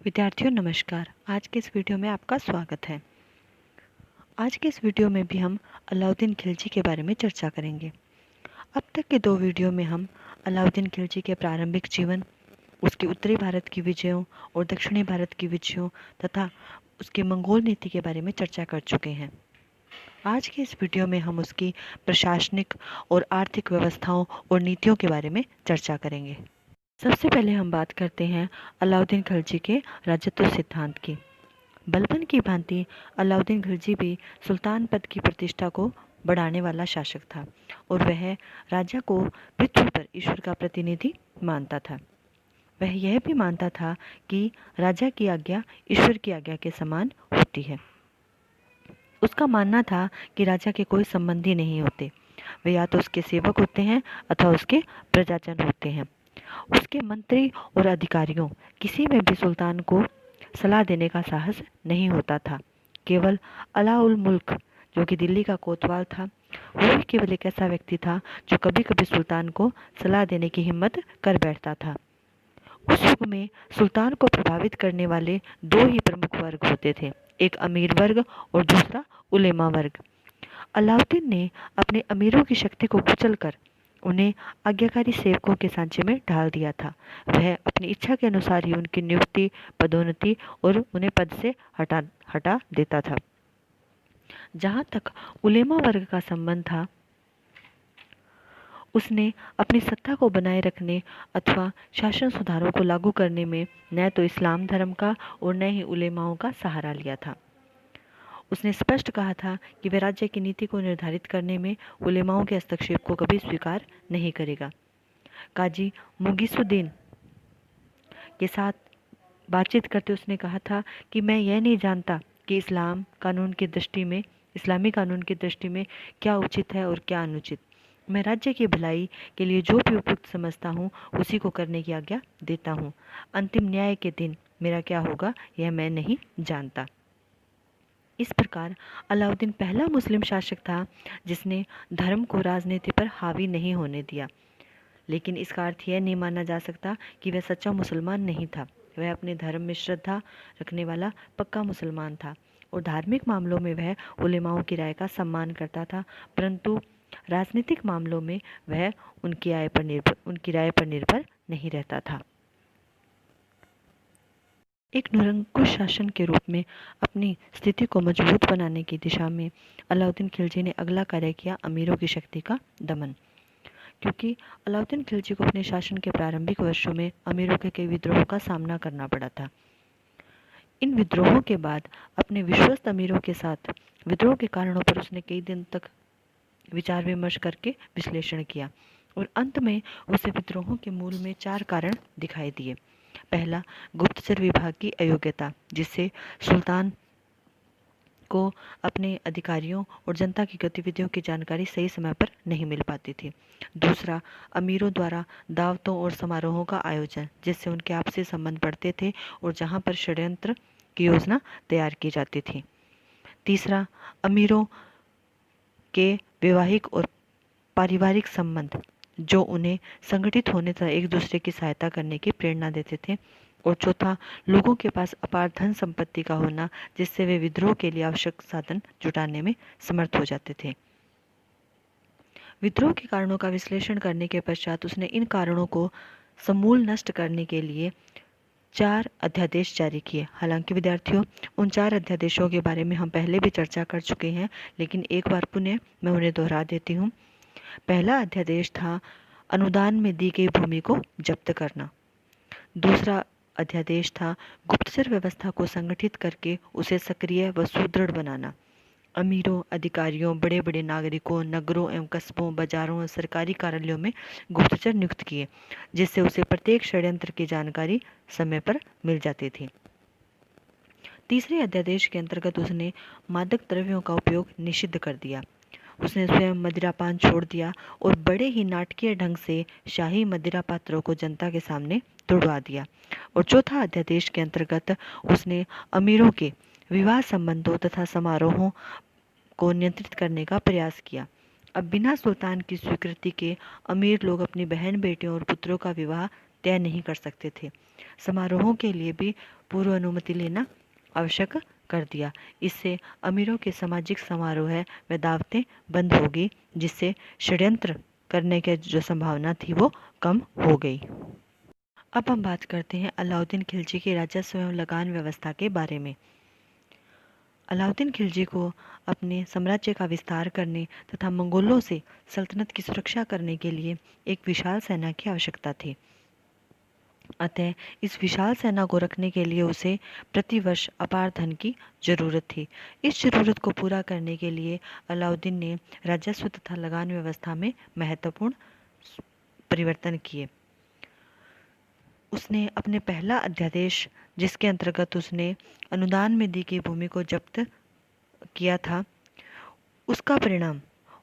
विद्यार्थियों नमस्कार। आज के इस वीडियो में आपका स्वागत है। आज के इस वीडियो में भी हम अलाउद्दीन खिलजी के बारे में चर्चा करेंगे। अब तक के दो वीडियो में हम अलाउद्दीन खिलजी के प्रारंभिक जीवन, उसके उत्तरी भारत की विजयों और दक्षिणी भारत की विजयों तथा उसकी मंगोल नीति के बारे में चर्चा कर चुके हैं। आज के इस वीडियो में हम उसकी प्रशासनिक और आर्थिक व्यवस्थाओं और नीतियों के बारे में चर्चा करेंगे। सबसे पहले हम बात करते हैं अलाउद्दीन खिलजी के राजत्व सिद्धांत की। बलबन की भांति अलाउद्दीन खिलजी भी सुल्तान पद की प्रतिष्ठा को बढ़ाने वाला शासक था और वह राजा को पृथ्वी पर ईश्वर का प्रतिनिधि मानता था। वह यह भी मानता था कि राजा की आज्ञा ईश्वर की आज्ञा के समान होती है। उसका मानना था कि राजा के कोई संबंधी नहीं होते, वे या तो उसके सेवक होते हैं अथवा उसके प्रजाजन होते हैं। उसके मंत्री और अधिकारियों किसी में भी सुल्तान को सलाह देने का साहस नहीं होता था। केवल अला उल मुल्क, जो कि दिल्ली का कोतवाल था, वो ही केवल एक ऐसा व्यक्ति था जो कभी कभी सुल्तान को सलाह देने की हिम्मत कर बैठता था। उस युग में सुल्तान को प्रभावित करने वाले दो ही प्रमुख वर्ग होते थे, एक अमीर वर्ग और दूसरा उलेमा वर्ग। अलाउद्दीन ने अपने अमीरों की शक्ति को कुचलकर उन्हें आज्ञाकारी सेवकों के सांचे में ढाल दिया था। वह अपनी इच्छा के अनुसार ही उनकी नियुक्ति, पदोन्नति और उन्हें पद से हटा देता था। जहाँ तक उलेमा वर्ग का संबंध था, उसने अपनी सत्ता को बनाए रखने अथवा शासन सुधारों को लागू करने में न तो इस्लाम धर्म का और न ही उलेमाओं का सहारा लिया था। उसने स्पष्ट कहा था कि वह राज्य की नीति को निर्धारित करने में उलेमाओं के हस्तक्षेप को कभी स्वीकार नहीं करेगा। काजी मुगीसुद्दीन के साथ बातचीत करते उसने कहा था कि मैं यह नहीं जानता कि इस्लामी कानून की दृष्टि में क्या उचित है और क्या अनुचित। मैं राज्य की भलाई के लिए जो भी उपयुक्त समझता हूँ उसी को करने की आज्ञा देता हूँ। अंतिम न्याय के दिन मेरा क्या होगा यह मैं नहीं जानता। इस प्रकार अलाउद्दीन पहला मुस्लिम शासक था जिसने धर्म को राजनीति पर हावी नहीं होने दिया। लेकिन इसका अर्थ यह नहीं माना जा सकता कि वह सच्चा मुसलमान नहीं था। वह अपने धर्म में श्रद्धा रखने वाला पक्का मुसलमान था और धार्मिक मामलों में वह उलेमाओं की राय का सम्मान करता था, परंतु राजनीतिक मामलों में वह उनकी राय पर निर्भर नहीं रहता था। एक निरंकुश शासन के रूप में अपनी स्थिति को मजबूत बनाने की दिशा में अलाउद्दीन खिलजी ने अगला कार्य किया अमीरों की शक्ति का दमन। क्योंकि अलाउद्दीन खिलजी को अपने शासन के प्रारंभिक वर्षों में अमीरों के कई विद्रोहों का सामना करना पड़ा था। इन विद्रोहों के बाद अपने विश्वस्त अमीरों के साथ विद्रोह के कारणों पर उसने कई दिन तक विचार विमर्श करके विश्लेषण किया और अंत में उसे विद्रोहों के मूल में 4 कारण दिखाई दिए। पहला, गुप्तचर विभाग की अयोग्यता, जिससे सुल्तान को अपने अधिकारियों और जनता की गतिविधियों की जानकारी सही समय पर नहीं मिल पाती थी। दूसरा, अमीरों द्वारा दावतों और समारोहों का आयोजन, जिससे उनके आपसी संबंध बढ़ते थे और जहां पर षड्यंत्र की योजना तैयार की जाती थी। तीसरा, अमीरों के वैवाहिक और पारिवारिक संबंध, जो उन्हें संगठित होने तथा एक दूसरे की सहायता करने की प्रेरणा देते थे। और चौथा, लोगों के पास अपार धन संपत्ति का होना, जिससे वे विद्रोह के लिए आवश्यक साधन जुटाने में समर्थ हो जाते थे। विद्रोह के कारणों का विश्लेषण करने के पश्चात उसने इन कारणों को समूल नष्ट करने के लिए 4 अध्यादेश जारी किए। हालांकि विद्यार्थियों, उन 4 अध्यादेशों के बारे में हम पहले भी चर्चा कर चुके हैं, लेकिन एक बार पुनः मैं उन्हें दोहरा देती हूँ। पहला अध्यादेश था अनुदान में दी गई भूमि को जब्त करना। दूसरा अध्यादेश था गुप्तचर व्यवस्था को संगठित करके उसे सक्रिय व सुदृढ़ बनाना। अमीरों, अधिकारियों, बड़े बड़े नागरिकों, नगरों एवं कस्बों, बाजारों और सरकारी कार्यालयों में गुप्तचर नियुक्त किए, जिससे उसे प्रत्येक षड्यंत्र की जानकारी समय पर मिल जाती थी। तीसरे अध्यादेश के अंतर्गत उसने मादक द्रव्यों का उपयोग निषिद्ध कर दिया। उसने स्वयं मदिरापान छोड़ दिया और बड़े ही नाटकीय ढंग से शाही मदिरा पात्रों को जनता के सामने तुड़वा दिया। और चौथा अध्यादेश के अंतर्गत उसने अमीरों के विवाह संबंधों तथा समारोहों को नियंत्रित करने का प्रयास किया। अब बिना सुल्तान की स्वीकृति के अमीर लोग अपनी बहन, बेटियों और पुत्रों का विवाह तय नहीं कर सकते थे। समारोहों के लिए भी पूर्व अनुमति लेना आवश्यक कर दिया। इससे अमीरों के सामाजिक समारोह व दावतें बंद हो गई, जिससे षड्यंत्र करने की जो संभावना थी वो कम हो गई। अब हम बात करते हैं अलाउद्दीन खिलजी की राजस्व एवं लगान व्यवस्था के बारे में। अलाउद्दीन खिलजी को अपने साम्राज्य का विस्तार करने तथा मंगोलों से सल्तनत की सुरक्षा करने के लिए एक विशाल सेना की आवश्यकता थी। अतः इस विशाल सेना को रखने के लिए उसे प्रतिवर्ष अपार धन की जरूरत थी। इस जरूरत को पूरा करने के लिए अलाउद्दीन ने राजस्व तथा लगान व्यवस्था में महत्वपूर्ण परिवर्तन किए। उसने अपने पहला अध्यादेश, जिसके अंतर्गत उसने अनुदान में दी गई भूमि को जब्त किया था, उसका परिणाम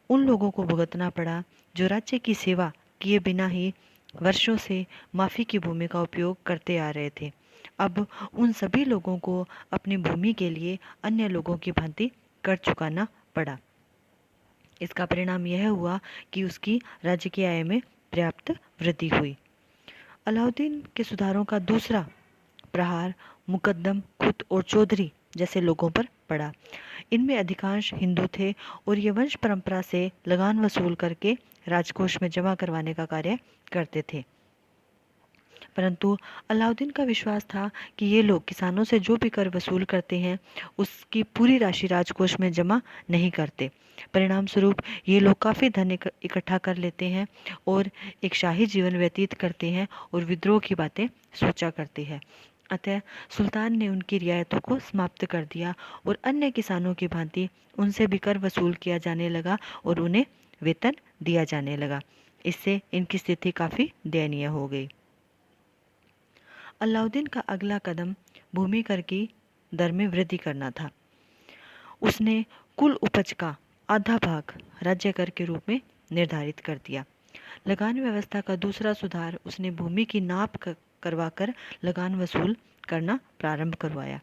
उन लोगों को भुगतना पड़ा जो राज्य की सेवा किए बिना ही वर्षों से माफी की भूमि का उपयोग करते आ रहे थे। अब उन सभी लोगों को अपनी भूमि के लिए अन्य लोगों की भांति कर चुकाना पड़ा। इसका परिणाम यह हुआ कि उसकी राज्य की आय में पर्याप्त वृद्धि हुई। अलाउद्दीन के सुधारों का दूसरा प्रहार मुकद्दम, खुत और चौधरी जैसे लोगों पर पड़ा। इनमें अधिकांश हिंदू थे और ये वंश परंपरा से लगान वसूल करके राजकोष में जमा करवाने का कार्य करते थे। परंतु अलाउद्दीन का विश्वास था कि ये लोग किसानों से जो भी कर वसूल करते हैं उसकी पूरी राशि राजकोष में जमा नहीं करते। परिणाम स्वरूप ये लोग काफ़ी धन इकट्ठा कर लेते हैं और एक शाही जीवन व्यतीत करते हैं और विद्रोह की बातें सोचा करते हैं। अतः सुल्तान ने उनकी रियायतों को समाप्त कर दिया और अन्य किसानों की भांति उनसे भी कर वसूल किया जाने लगा और उन्हें वेतन दिया जाने लगा। इससे इनकी स्थिति काफ़ी दयनीय हो गई। अलाउद्दीन का अगला कदम भूमि कर की दर में वृद्धि करना था। उसने कुल उपज का आधा भाग राज्य कर के रूप में निर्धारित कर दिया। लगान व्यवस्था का दूसरा सुधार उसने भूमि की नाप करवाकर लगान वसूल करना प्रारंभ करवाया।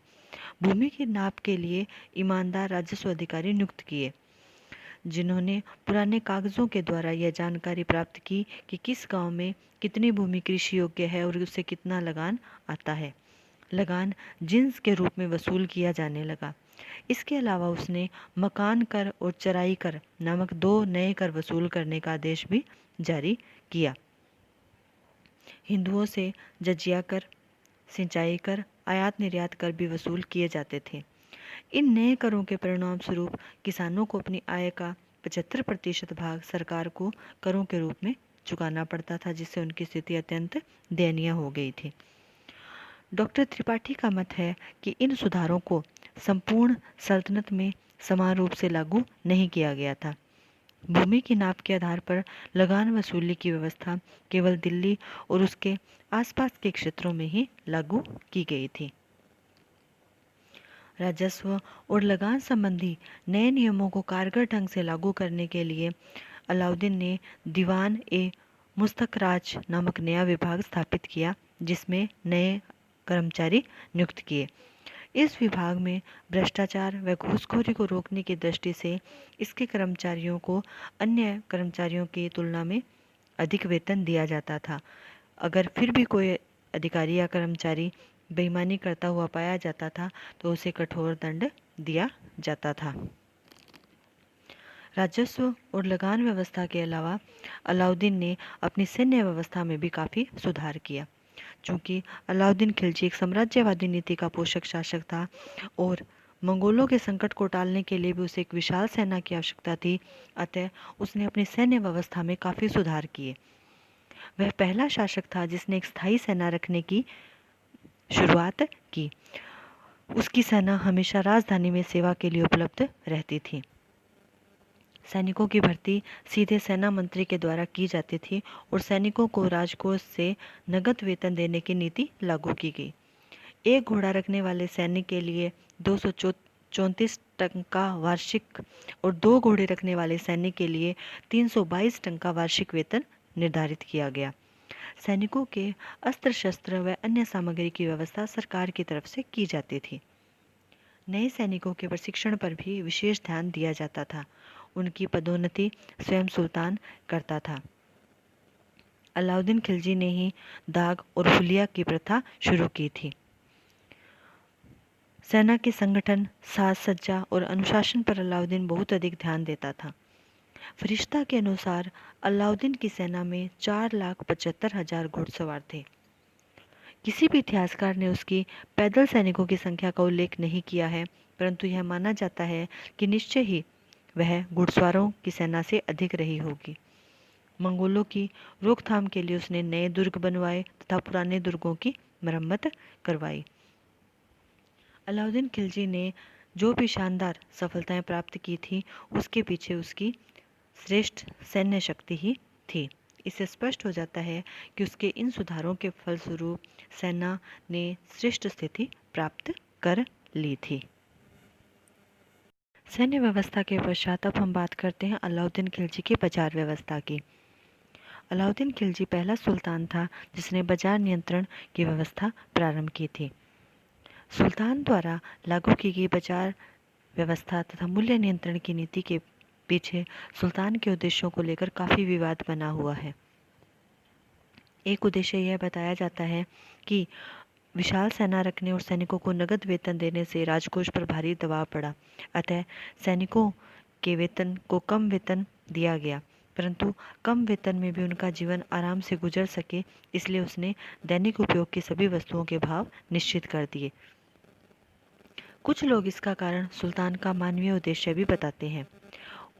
भूमि की नाप के लिए ईमानदार राजस्व अधिकारी नियुक्त किए, जिन्होंने पुराने कागजों के द्वारा यह जानकारी प्राप्त की कि किस गांव में कितनी भूमि कृषि योग्य है और उससे कितना लगान आता है। लगान जिन्स के रूप में वसूल किया जाने लगा। इसके अलावा उसने मकान कर और चराई कर नामक 2 नए कर वसूल करने का आदेश भी जारी किया। हिंदुओं से जजिया कर, सिंचाई कर, आयात निर्यात कर भी वसूल किए जाते थे। इन नए करों के परिणाम स्वरूप किसानों को अपनी आय का 75% भाग सरकार को करों के रूप में चुकाना पड़ता था, जिससे उनकी स्थिति अत्यंत दयनीय हो गई थी। डॉक्टर त्रिपाठी का मत है कि इन सुधारों को संपूर्ण सल्तनत में समान रूप से लागू नहीं किया गया था। भूमि की नाप के आधार पर लगान वसूली की व्यवस्था केवल दिल्ली और उसके आसपास के क्षेत्रों में ही लागू की गई थी। राजस्व और लगान संबंधी नए नियमों को कारगर ढंग से लागू करने के लिए अलाउद्दीन ने दीवान ए मुस्तखराज नामक नया विभाग स्थापित किया, जिसमें नए कर्मचारी नियुक्त किए। इस विभाग में भ्रष्टाचार व घूसखोरी को रोकने की दृष्टि से इसके कर्मचारियों को अन्य कर्मचारियों की तुलना में अधिक वेतन दिया जाता था। अगर फिर भी कोई अधिकारी या कर्मचारी बेईमानी करता हुआ पाया जाता था तो उसे कठोर दंड दिया जाता था। राजस्व और लगान व्यवस्था के अलावा अलाउद्दीन ने अपनी सैन्य व्यवस्था में भी काफ़ी सुधार किया। चूँकि अलाउद्दीन खिलजी एक साम्राज्यवादी नीति का पोषक शासक था और मंगोलों के संकट को टालने के लिए भी उसे एक विशाल सेना की आवश्यकता थी, अतः उसने अपनी सैन्य व्यवस्था में काफ़ी सुधार किए। वह पहला शासक था जिसने एक स्थायी सेना रखने की शुरुआत की। उसकी सेना हमेशा राजधानी में सेवा के लिए उपलब्ध रहती थी। सैनिकों की भर्ती सीधे सेना मंत्री के द्वारा की जाती थी और सैनिकों को राजकोष से नगद वेतन देने की नीति लागू की गई। एक घोड़ा रखने वाले सैनिक के लिए 234 टंका वार्षिक और 2 घोड़े रखने वाले सैनिक के लिए 322 टंका वार्षिक वेतन निर्धारित किया गया। सैनिकों के अस्त्र शस्त्र व अन्य सामग्री की व्यवस्था सरकार की तरफ से की जाती थी। नए सैनिकों के प्रशिक्षण पर भी विशेष ध्यान दिया जाता था। उनकी पदोन्नति स्वयं सुल्तान करता था। अलाउद्दीन खिलजी ने ही दाग और हुलिया की प्रथा शुरू की थी। सेना के संगठन, साज सज्जा और अनुशासन पर अलाउद्दीन बहुत अधिक ध्यान देता था। फरिश्ता के अनुसार अलाउद्दीन की सेना में 4,75,000 घुड़सवार थे। किसी भी इतिहासकार ने उसकी पैदल सैनिकों की संख्या का उल्लेख नहीं किया है, परंतु यह माना जाता है कि निश्चय ही वह घुड़सवारों की सेना से अधिक रही होगी। मंगोलों की रोकथाम के लिए उसने नए दुर्ग बनवाए तथा पुराने दुर्गों की मरम्मत करवाई। अलाउद्दीन खिलजी ने जो भी शानदार सफलताएं प्राप्त की थी, उसके पीछे उसकी श्रेष्ठ सैन्य शक्ति ही थी। इससे स्पष्ट हो जाता है कि उसके इन सुधारों के फलस्वरूप सेना ने श्रेष्ठ स्थिति प्राप्त कर ली थी। सैन्य व्यवस्था के पश्चात अब हम बात करते हैं अलाउद्दीन खिलजी की बाजार व्यवस्था की। अलाउद्दीन खिलजी पहला सुल्तान था जिसने बाजार नियंत्रण की व्यवस्था प्रारंभ की थी। सुल्तान द्वारा लागू की गई बाजार व्यवस्था तथा मूल्य नियंत्रण की नीति के पीछे सुल्तान के उद्देश्यों को लेकर काफ़ी विवाद बना हुआ है। एक उद्देश्य यह बताया जाता है कि विशाल सेना रखने और सैनिकों को नगद वेतन देने से राजकोष पर भारी दबाव पड़ा, अतः सैनिकों के वेतन को कम वेतन दिया गया, परंतु कम वेतन में भी उनका जीवन आराम से गुजर सके, इसलिए उसने दैनिक उपयोग की सभी वस्तुओं के भाव निश्चित कर दिए। कुछ लोग इसका कारण सुल्तान का मानवीय उद्देश्य भी बताते हैं।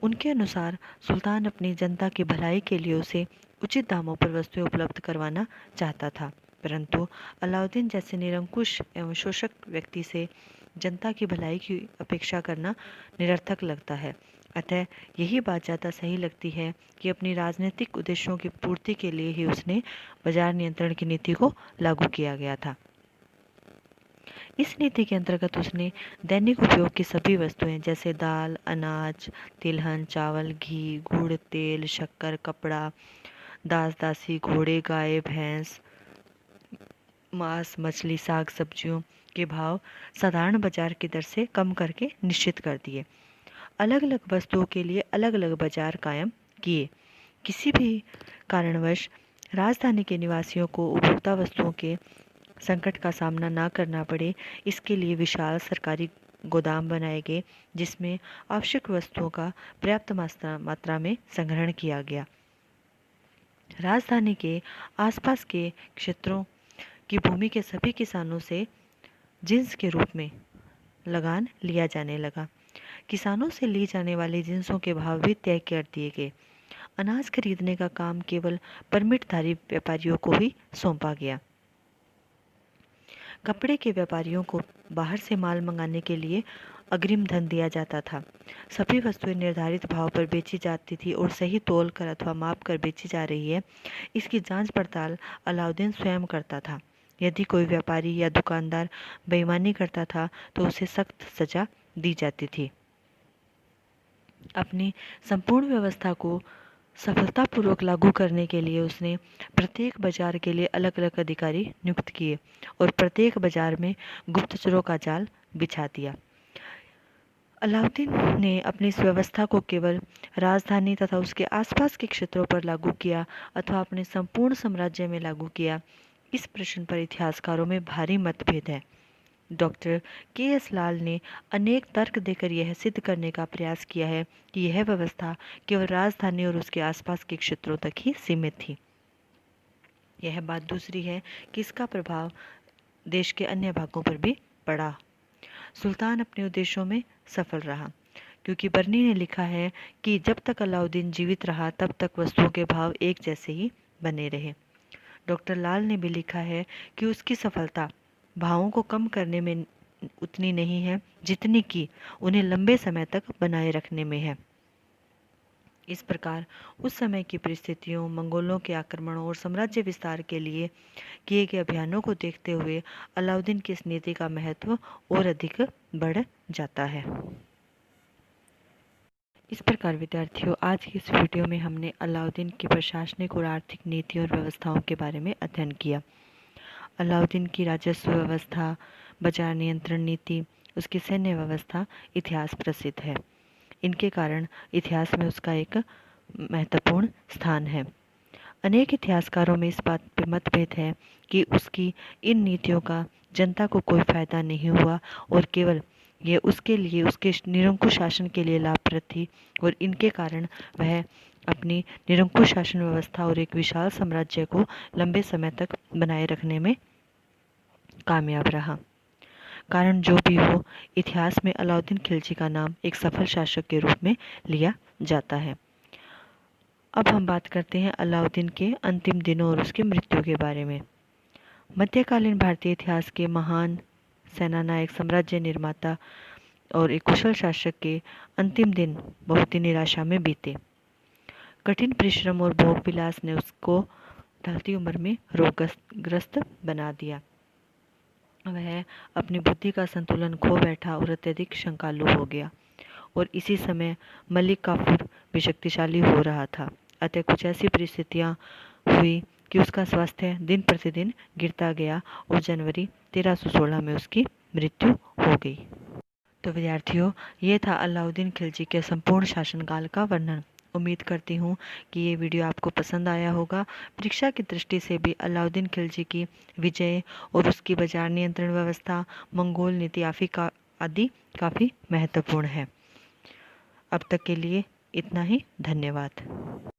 उनके अनुसार सुल्तान अपनी जनता की भलाई के लिए उसे उचित दामों पर वस्तुएं उपलब्ध करवाना चाहता था, परंतु अलाउद्दीन जैसे निरंकुश एवं शोषक व्यक्ति से जनता की भलाई की अपेक्षा करना निरर्थक लगता है। अतः यही बात ज़्यादा सही लगती है कि अपनी राजनीतिक उद्देश्यों की पूर्ति के लिए ही उसने बाजार नियंत्रण की नीति को लागू किया गया था। इस नीति के अंतर्गत उसने दैनिक उपयोग की सभी वस्तुएं जैसे दाल, अनाज, तिलहन, चावल, घी, गुड़, तेल, शक्कर, कपड़ा, दास दासी, घोड़े, गाय, भैंस, मांस, मछली, साग सब्जियों के भाव साधारण बाजार की दर से कम करके निश्चित कर दिए। अलग अलग वस्तुओं के लिए अलग अलग बाजार कायम किए। किसी भी कारणवश राजधानी के निवासियों को उपभोक्ता वस्तुओं के संकट का सामना ना करना पड़े, इसके लिए विशाल सरकारी गोदाम बनाए गए जिसमें आवश्यक वस्तुओं का पर्याप्त मात्रा में संग्रहण किया गया। राजधानी के आसपास के क्षेत्रों की भूमि के सभी किसानों से जिन्स के रूप में लगान लिया जाने लगा। किसानों से ली जाने वाली जिन्सों के भाव भी तय कर दिए गए। अनाज खरीदने का काम केवल परमिटधारी व्यापारियों को ही सौंपा गया। कपड़े के व्यापारियों को बाहर से माल मंगाने के लिए अग्रिम धन दिया जाता था। सभी वस्तुएं निर्धारित भाव पर बेची जाती थी और सही तोल कर अथवा माप कर बेची जा रही है, इसकी जांच पड़ताल अलाउद्दीन स्वयं करता था। यदि कोई व्यापारी या दुकानदार बेईमानी करता था तो उसे सख्त सजा दी जाती थी। अपनी संपूर्ण व्यवस्था को सफलतापूर्वक लागू करने के लिए उसने प्रत्येक बाजार के लिए अलग अलग अधिकारी नियुक्त किए और प्रत्येक बाजार में गुप्तचरों का जाल बिछा दिया। अलाउद्दीन ने अपनी इस व्यवस्था को केवल राजधानी तथा उसके आसपास के क्षेत्रों पर लागू किया अथवा अपने संपूर्ण साम्राज्य में लागू किया, इस प्रश्न पर इतिहासकारों में भारी मतभेद है। Doctor KS. लाल ने अनेक तर्क देकर यह सिद्ध करने का प्रयास किया है कि यह व्यवस्था केवल राजधानी और उसके आसपास के क्षेत्रों तक ही सीमित थी। यह बात दूसरी है कि इसका प्रभाव देश के अन्य भागों पर भी पड़ा। सुल्तान अपने उद्देश्यों में सफल रहा, क्योंकि बर्नी ने लिखा है कि जब तक अलाउद्दीन जीवित रहा तब तक वस्तुओं के भाव एक जैसे ही बने रहे। डॉक्टर लाल ने भी लिखा है कि उसकी सफलता भावों को कम करने में उतनी नहीं है जितनी कि उन्हें लंबे समय तक बनाए रखने में है। इस प्रकार उस समय की परिस्थितियों, मंगोलों के आक्रमणों और साम्राज्य विस्तार के लिए किए गए अभियानों को देखते हुए अलाउद्दीन की इस नीति का महत्व और अधिक बढ़ जाता है। इस प्रकार विद्यार्थियों, आज की इस वीडियो में हमने अलाउद्दीन की प्रशासनिक और आर्थिक नीति और व्यवस्थाओं के बारे में अध्ययन किया। अलाउद्दीन की राजस्व व्यवस्था, बाजार नियंत्रण नीति, उसकी सैन्य व्यवस्था इतिहास प्रसिद्ध है। इनके कारण इतिहास में उसका एक महत्वपूर्ण स्थान है। अनेक इतिहासकारों में इस बात पर मतभेद है कि उसकी इन नीतियों का जनता को कोई फायदा नहीं हुआ और केवल ये उसके लिए, उसके निरंकुश शासन के लिए लाभप्रद थी, और इनके कारण वह अपनी निरंकुश शासन व्यवस्था और एक विशाल साम्राज्य को लंबे समय तक बनाए रखने में कामयाब रहा। कारण जो भी हो, इतिहास में अलाउद्दीन खिलजी का नाम एक सफल शासक के रूप में लिया जाता है। अब हम बात करते हैं अलाउद्दीन के अंतिम दिनों और उसकी मृत्यु के बारे में। मध्यकालीन भारतीय इतिहास के महान सेनानायक, साम्राज्य निर्माता और एक कुशल शासक के अंतिम दिन बहुत ही निराशा में बीते। कठिन परिश्रम और भोग विलास ने उसको ढलती उम्र में रोगग्रस्त बना दिया। वह अपनी बुद्धि का संतुलन खो बैठा और अत्यधिक शंकालु हो गया, और इसी समय मलिक काफूर भी शक्तिशाली हो रहा था। अतः कुछ ऐसी परिस्थितियां हुई कि उसका स्वास्थ्य दिन प्रतिदिन गिरता गया और जनवरी 1316 में उसकी मृत्यु हो गई। तो विद्यार्थियों, ये था अलाउद्दीन खिलजी के संपूर्ण शासनकाल का वर्णन। उम्मीद करती हूँ कि ये वीडियो आपको पसंद आया होगा। परीक्षा की दृष्टि से भी अलाउद्दीन खिलजी की विजय और उसकी बाजार नियंत्रण व्यवस्था, मंगोल नीति आदि काफ़ी महत्वपूर्ण है। अब तक के लिए इतना ही। धन्यवाद।